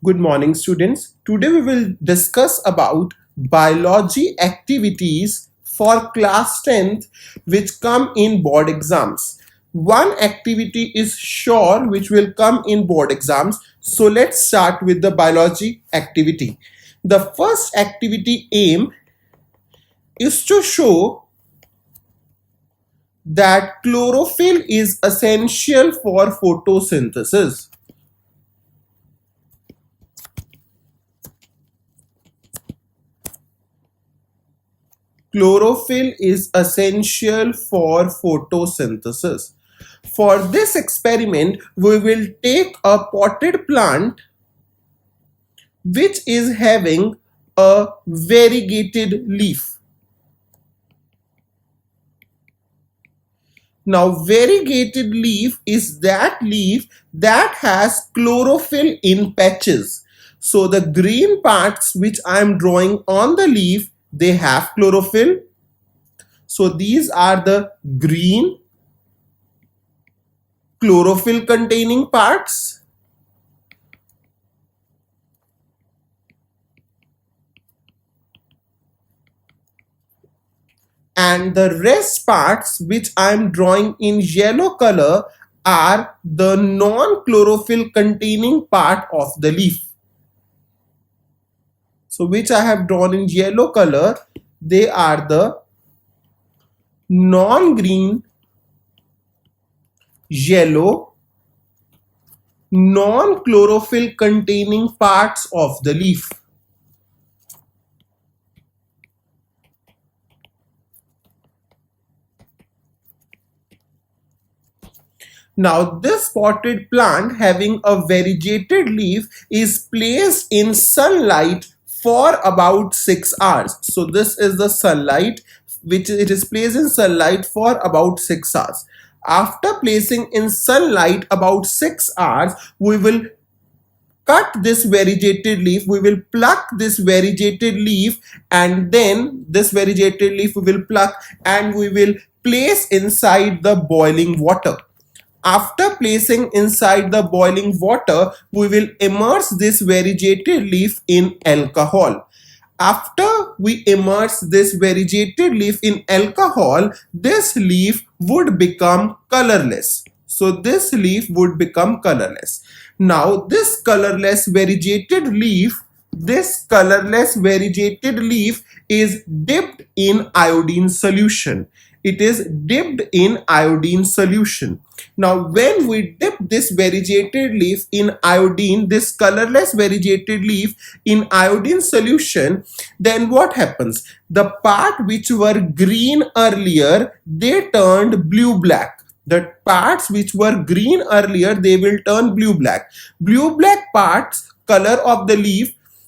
Good morning, students. Today we will discuss about biology activities for class 10th which come in board exams. One activity is sure which will come in board exams. So let's start with the biology activity. The first activity aim is to show that chlorophyll is essential for photosynthesis. Chlorophyll is essential for photosynthesis. For this experiment, we will take a potted plant which is having a variegated leaf. Now, variegated leaf is that leaf that has chlorophyll in patches. So, the green parts which I am drawing on the leaf, they have chlorophyll. So, these are the green chlorophyll containing parts, and the rest parts which I am drawing in yellow color are the non-chlorophyll containing part of the leaf. So which I have drawn in yellow color, they are the non-green, yellow, non-chlorophyll containing parts of the leaf. Now this potted plant having a variegated leaf is placed in sunlight for about 6 hours. So this is the sunlight which it is placed in sunlight for about 6 hours. After placing in sunlight about 6 hours, we will cut this variegated leaf, we will pluck this variegated leaf, and then this variegated leaf we will pluck and we will place inside the boiling water. After placing inside the boiling water, we will immerse this variegated leaf in alcohol. After we immerse this variegated leaf in alcohol, this leaf would become colorless. So this leaf would become colorless. Now this colorless variegated leaf, is dipped in iodine solution. It is dipped in iodine solution. Now when we dip this variegated leaf in iodine, this colorless variegated leaf in iodine solution, then what happens? The part which were green earlier, they turned blue-black. The parts which were green earlier, they will turn blue-black. Blue-black parts,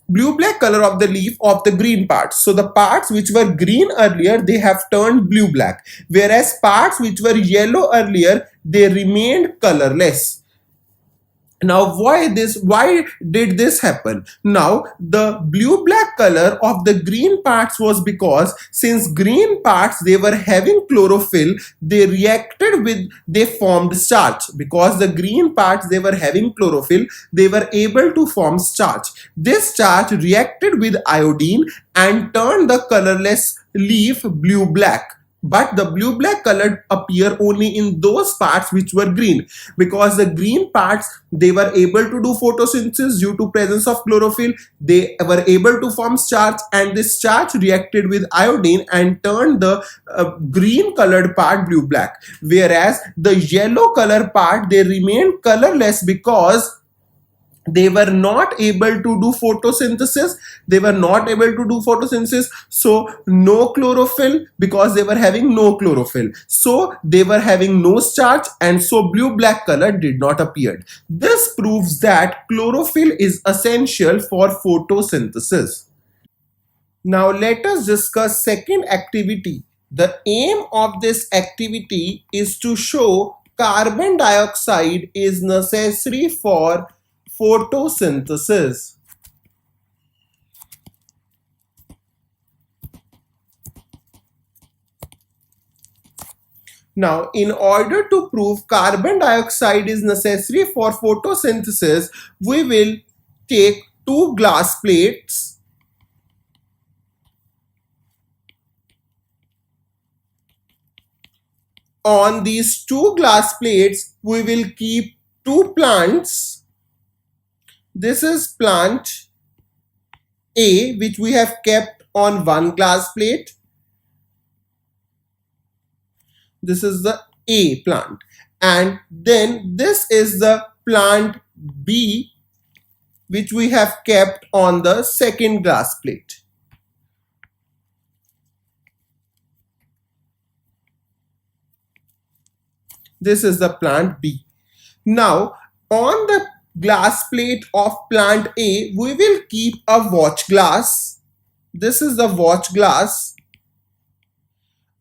blue-black color of the leaf of the green parts. So the parts which were green earlier, they have turned blue-black. Whereas parts which were yellow earlier, they remained colorless. Now why did this happen? Now the blue black color of the green parts was because since green parts they were having chlorophyll, they formed starch. Because the green parts they were having chlorophyll, they were able to form starch. This starch reacted with iodine and turned the colorless leaf blue black. But the blue black colored appear only in those parts which were green, because the green parts they were able to do photosynthesis due to presence of chlorophyll. They were able to form starch, and this starch reacted with iodine and turned the green colored part blue black, whereas the yellow color part they remained colorless because they were not able to do photosynthesis. So no chlorophyll, because they were having no chlorophyll, so they were having no starch, and so blue black color did not appear. This proves that chlorophyll is essential for photosynthesis. Now let us discuss second activity. The aim of this activity is to show carbon dioxide is necessary for photosynthesis. Now, in order to prove carbon dioxide is necessary for photosynthesis, we will take two glass plates. On these two glass plates, we will keep two plants. This is plant A, which we have kept on one glass plate. This is the A plant. And then this is the plant B, which we have kept on the second glass plate. This is the plant B. Now, on the glass plate of plant A, we will keep a watch glass. This is the watch glass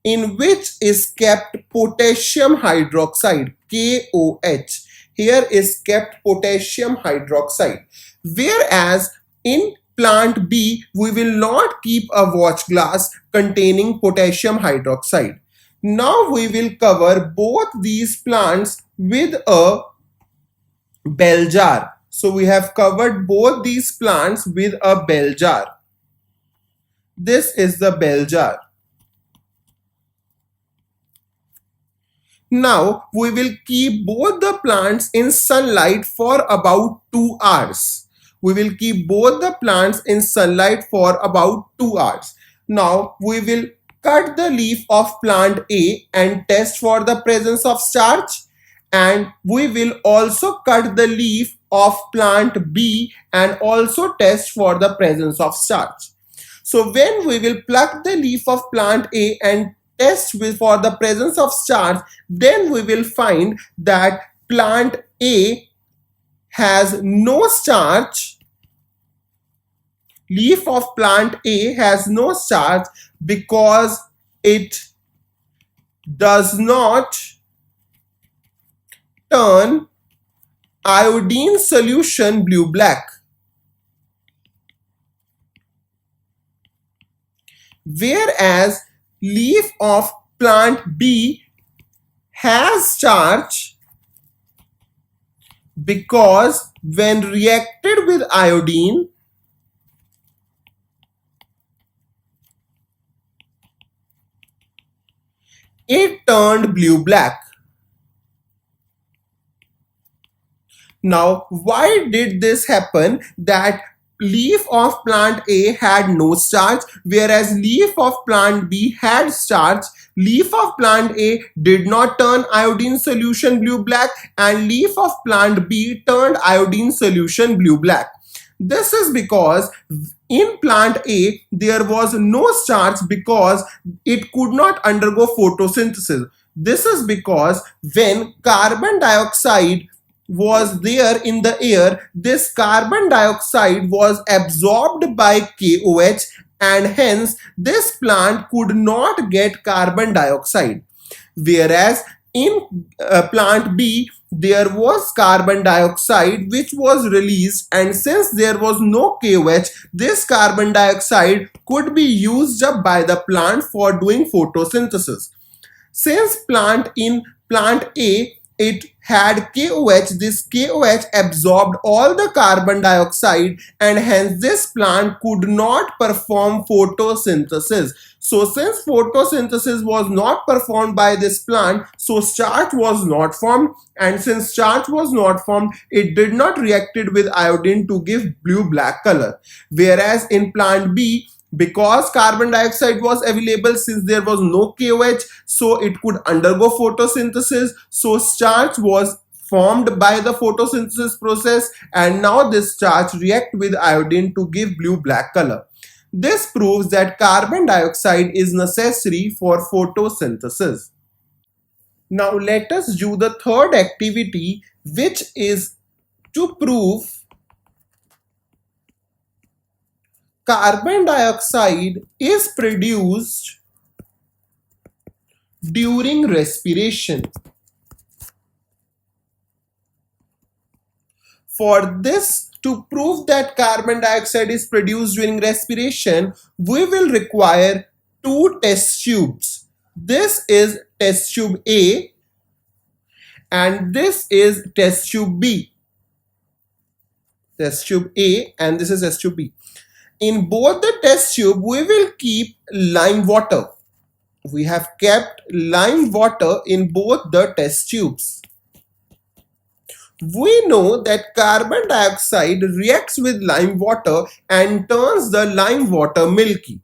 in which is kept potassium hydroxide, KOH. Here is kept potassium hydroxide. Whereas in plant B, we will not keep a watch glass containing potassium hydroxide. Now we will cover both these plants with a bell jar. So we have covered both these plants with a bell jar. This is the bell jar. Now we will keep both the plants in sunlight for about 2 hours. We will keep both the plants in sunlight for about 2 hours. Now we will cut the leaf of plant A and test for the presence of starch, and we will also cut the leaf of plant B and also test for the presence of starch. So when we will pluck the leaf of plant A and test for the presence of starch, then we will find that plant A has no starch. Leaf of plant A has no starch because it does not turn iodine solution blue-black. Whereas leaf of plant B has starch because when reacted with iodine, it turned blue-black. Now, why did this happen that leaf of plant A had no starch, whereas leaf of plant B had starch? Leaf of plant A did not turn iodine solution blue-black, and leaf of plant B turned iodine solution blue-black. This is because in plant A, there was no starch because it could not undergo photosynthesis. This is because when carbon dioxide was there in the air, this carbon dioxide was absorbed by KOH, and hence this plant could not get carbon dioxide. Whereas in plant B, there was carbon dioxide which was released, and since there was no KOH, this carbon dioxide could be used up by the plant for doing photosynthesis. Since in plant A, it had KOH, this KOH absorbed all the carbon dioxide, and hence this plant could not perform photosynthesis. So since photosynthesis was not performed by this plant, so starch was not formed, and since starch was not formed, it did not reacted with iodine to give blue-black color. Whereas in plant B, because carbon dioxide was available, since there was no KOH, so it could undergo photosynthesis, so starch was formed by the photosynthesis process, and now this starch react with iodine to give blue-black color. This proves that carbon dioxide is necessary for photosynthesis. Now let us do the third activity, which is to prove carbon dioxide is produced during respiration. For this, to prove that carbon dioxide is produced during respiration, we will require two test tubes. This is test tube A and this is test tube B. test tube A and this is test tube B. In both the test tube, we will keep lime water. We have kept lime water in both the test tubes. We know that carbon dioxide reacts with lime water and turns the lime water milky.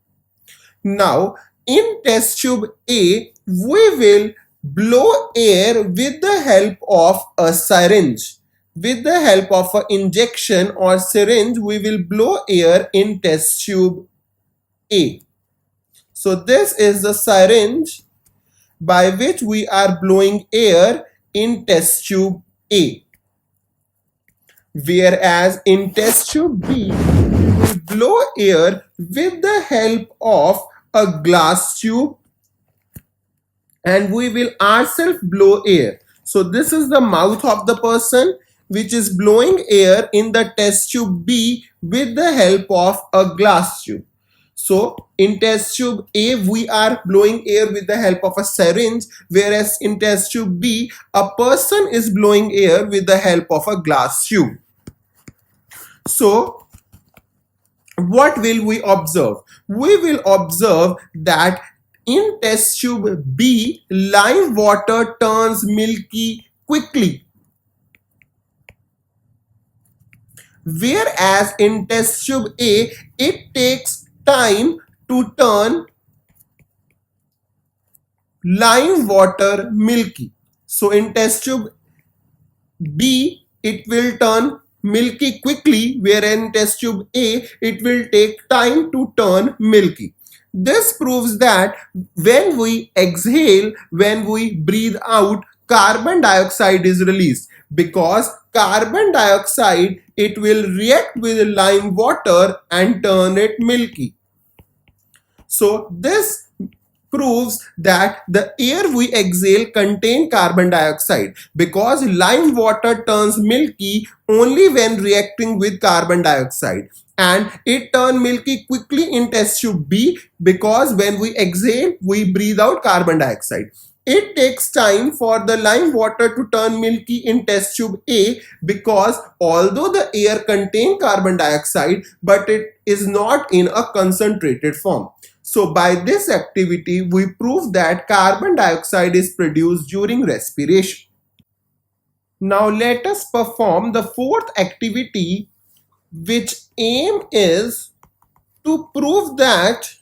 Now, in test tube A, we will blow air with the help of a syringe. With the help of an injection or syringe, we will blow air in test tube A. So this is the syringe by which we are blowing air in test tube A. Whereas in test tube B, we will blow air with the help of a glass tube and we will ourselves blow air. So this is the mouth of the person which is blowing air in the test tube B with the help of a glass tube. So in test tube A, we are blowing air with the help of a syringe, whereas in test tube B, a person is blowing air with the help of a glass tube. So what will we observe? We will observe that in test tube B, lime water turns milky quickly. Whereas in test tube A, it takes time to turn lime water milky. So in test tube B, it will turn milky quickly, whereas in test tube A, it will take time to turn milky. This proves that when we exhale, when we breathe out, carbon dioxide is released, because carbon dioxide, it will react with lime water and turn it milky. So this proves that the air we exhale contain carbon dioxide, because lime water turns milky only when reacting with carbon dioxide, and it turns milky quickly in test tube B because when we exhale we breathe out carbon dioxide. It takes time for the lime water to turn milky in test tube A because although the air contains carbon dioxide, but it is not in a concentrated form. So by this activity, we prove that carbon dioxide is produced during respiration. Now let us perform the fourth activity, which aim is to prove that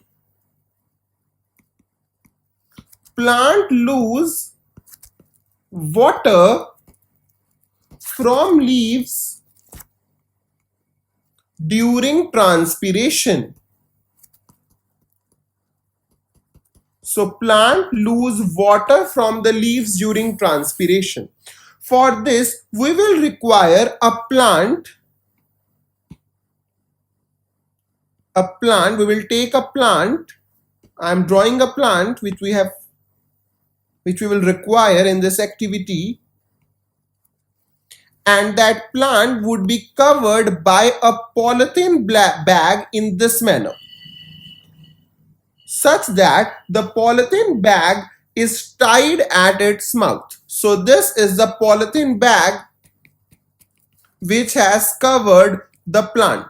plant lose water from leaves during transpiration. So plant lose water from the leaves during transpiration. For this, we will require a plant. We will take a plant. I am drawing a plant which we will require in this activity, and that plant would be covered by a polythene bag in this manner, such that the polythene bag is tied at its mouth. So this is the polythene bag which has covered the plant,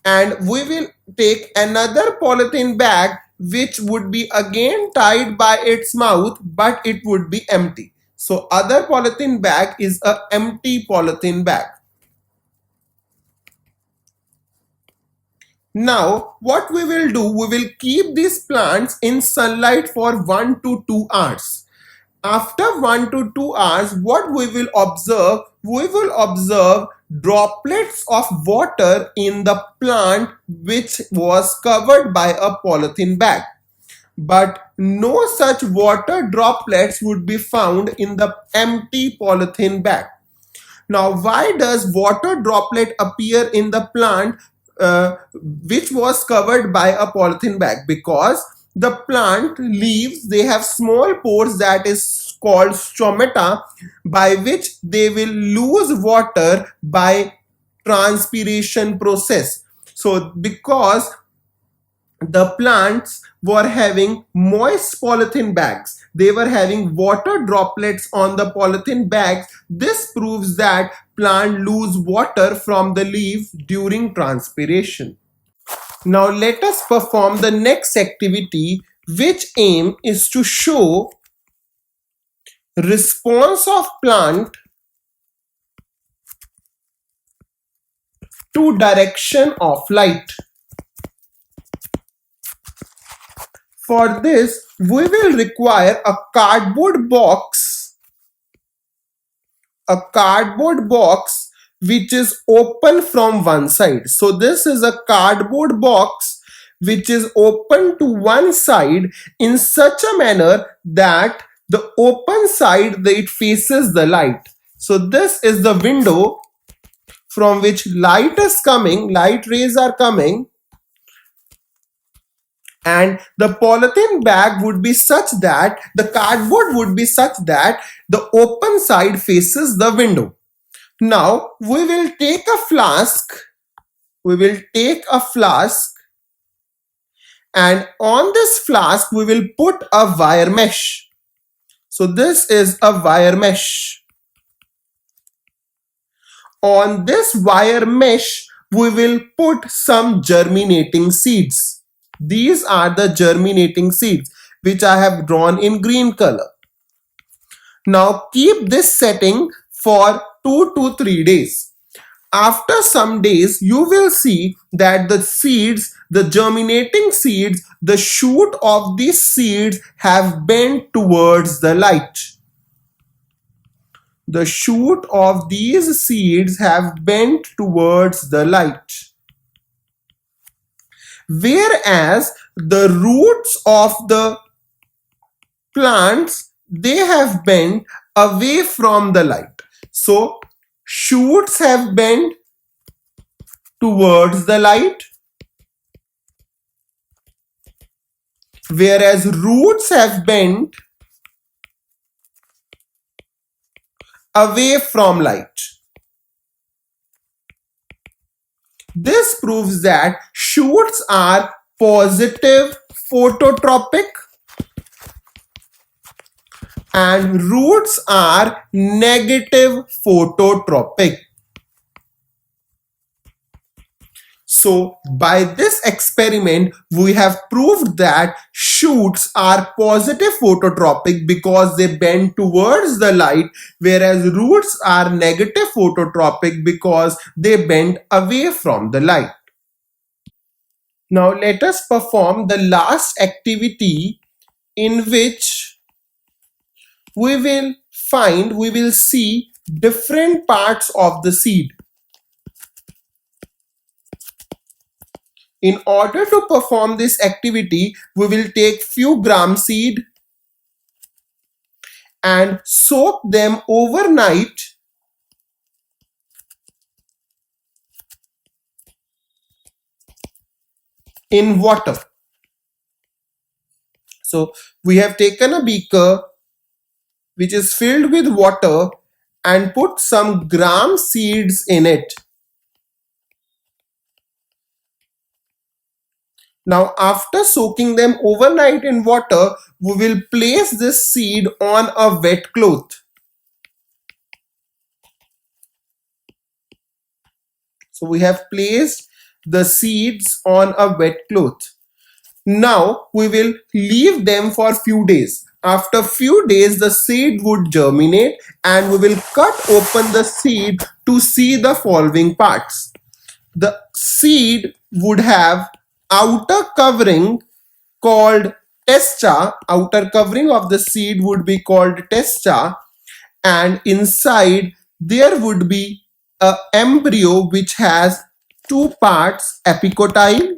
and we will take another polythene bag which would be again tied by its mouth, but it would be empty. So other polythene bag is an empty polythene bag. Now what we will do, we will keep these plants in sunlight for 1 to 2 hours. After 1 to 2 hours, what we will observe? We will observe droplets of water in the plant which was covered by a polythene bag. But no such water droplets would be found in the empty polythene bag. Now, why does water droplet appear in the plant which was covered by a polythene bag? Because the plant leaves, they have small pores that is called stomata, by which they will lose water by transpiration process. So because the plants were having moist polythene bags, they were having water droplets on the polythene bags, this proves that plant lose water from the leaf during transpiration. Now let us perform the next activity, which aim is to show response of plant to direction of light. For this, we will require a cardboard box which is open from one side. So this is a cardboard box which is open to one side in such a manner that the open side it faces the light. So this is the window from which light rays are coming, and the polythene bag would be such that the cardboard would be such that the open side faces the window. Now we will take a flask. And on this flask we will put a wire mesh. So this is a wire mesh. On this wire mesh we will put some germinating seeds. These are the germinating seeds which I have drawn in green color. Now keep this setting for 2 to 3 days. After some days, you will see that the seeds, the germinating seeds, the shoot of these seeds have bent towards the light. The shoot of these seeds have bent towards the light. Whereas the roots of the plants, they have bent away from the light. So shoots have bent towards the light, whereas roots have bent away from light. This proves that shoots are positive phototropic and roots are negative phototropic. So by this experiment, we have proved that shoots are positive phototropic because they bend towards the light, whereas roots are negative phototropic because they bend away from the light. Now let us perform the last activity, in which we will see different parts of the seed. In order to perform this activity, we will take few gram seed and soak them overnight in water. So we have taken a beaker which is filled with water and put some gram seeds in it. Now after soaking them overnight in water, we will place this seed on a wet cloth. So we have placed the seeds on a wet cloth. Now we will leave them for few days. After few days, the seed would germinate and we will cut open the seed to see the following parts. The seed would have outer covering called testa. Outer covering of the seed would be called testa, and inside there would be an embryo which has two parts, epicotyle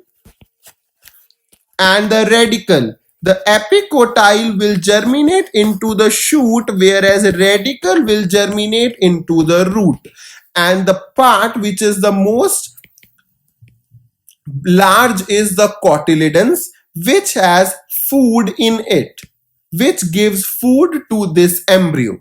and the radicle. The epicotyle will germinate into the shoot, whereas radicle will germinate into the root. And the part which is the most large is the cotyledons, which has food in it, which gives food to this embryo.